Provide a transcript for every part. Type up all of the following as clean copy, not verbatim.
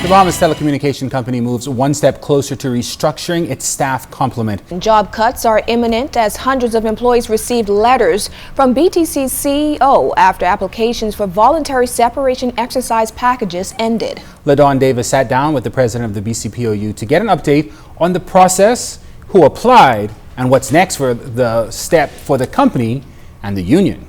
The Bahamas telecommunication company moves one step closer to restructuring its staff complement. Job cuts are imminent as hundreds of employees received letters from BTC's CEO after applications for voluntary separation exercise packages ended. LaDawn Davis sat down with the president of the BCPOU to get an update on the process, who applied, and what's next for the step for the company and the union.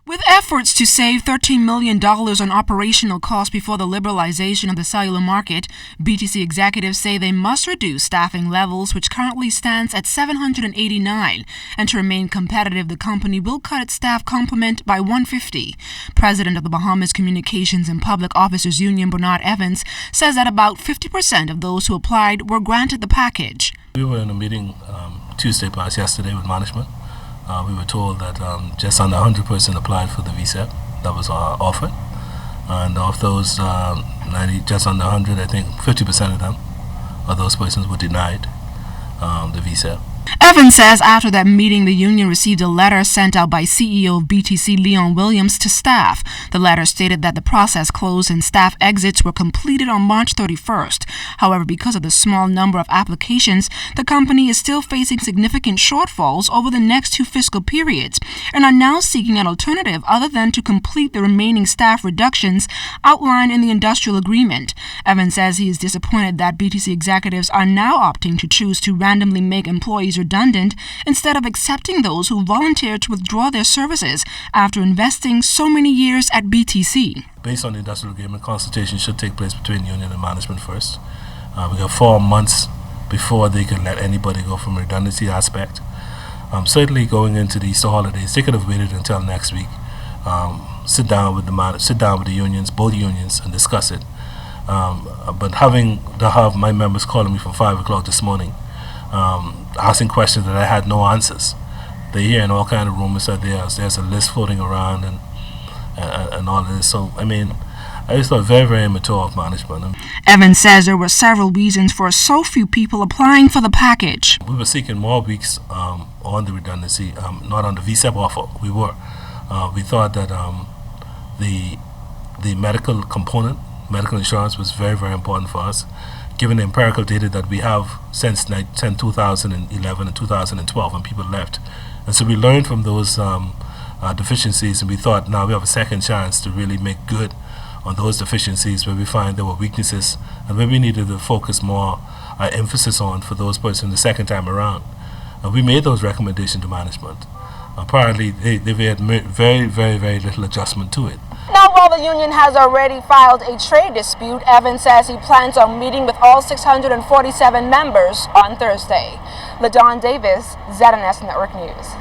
With efforts to save $13 million on operational costs before the liberalization of the cellular market, BTC executives say they must reduce staffing levels, which currently stands at 789. And to remain competitive, the company will cut its staff complement by 150. President of the Bahamas Communications and Public Officers Union, Bernard Evans, says that about 50% of those who applied were granted the package. We were in a meeting Tuesday past yesterday with management. We were told that just under 100% applied for the visa that was offered, and of those 90, just under 100, I think 50% of them, of those persons were denied the visa. Evans says after that meeting, the union received a letter sent out by CEO of BTC Leon Williams to staff. The letter stated that the process closed and staff exits were completed on March 31st. However, because of the small number of applications, the company is still facing significant shortfalls over the next 2 fiscal periods and are now seeking an alternative other than to complete the remaining staff reductions outlined in the industrial agreement. Evans says he is disappointed that BTC executives are now opting to choose to randomly make employees redundant instead of accepting those who volunteered to withdraw their services after investing so many years at BTC. Based on the industrial agreement, consultation should take place between union and management first. We got 4 months before they can let anybody go from a redundancy aspect. Certainly going into the Easter holidays, they could have waited until next week. Sit down with the unions, both unions, and discuss it. But having to have my members calling me from 5 o'clock this morning, asking questions that I had no answers. They're hearing all kind of rumors that there's a list floating around and all of this. So, I mean, I just thought very, very immature of management. Evans says there were several reasons for so few people applying for the package. We were seeking more weeks on the redundancy, not on the VSEP offer. We were. We thought that the medical component, medical insurance, was very, very important for us, given the empirical data that we have since 2011 and 2012 when people left. And so we learned from those deficiencies, and we thought now we have a second chance to really make good on those deficiencies where we find there were weaknesses and where we needed to focus more emphasis on for those persons the second time around. And we made those recommendations to management. Apparently they've had very, very, very little adjustment to it. Now, while the union has already filed a trade dispute, Evans says he plans on meeting with all 647 members on Thursday. LaDawn Davis, ZNS Network News.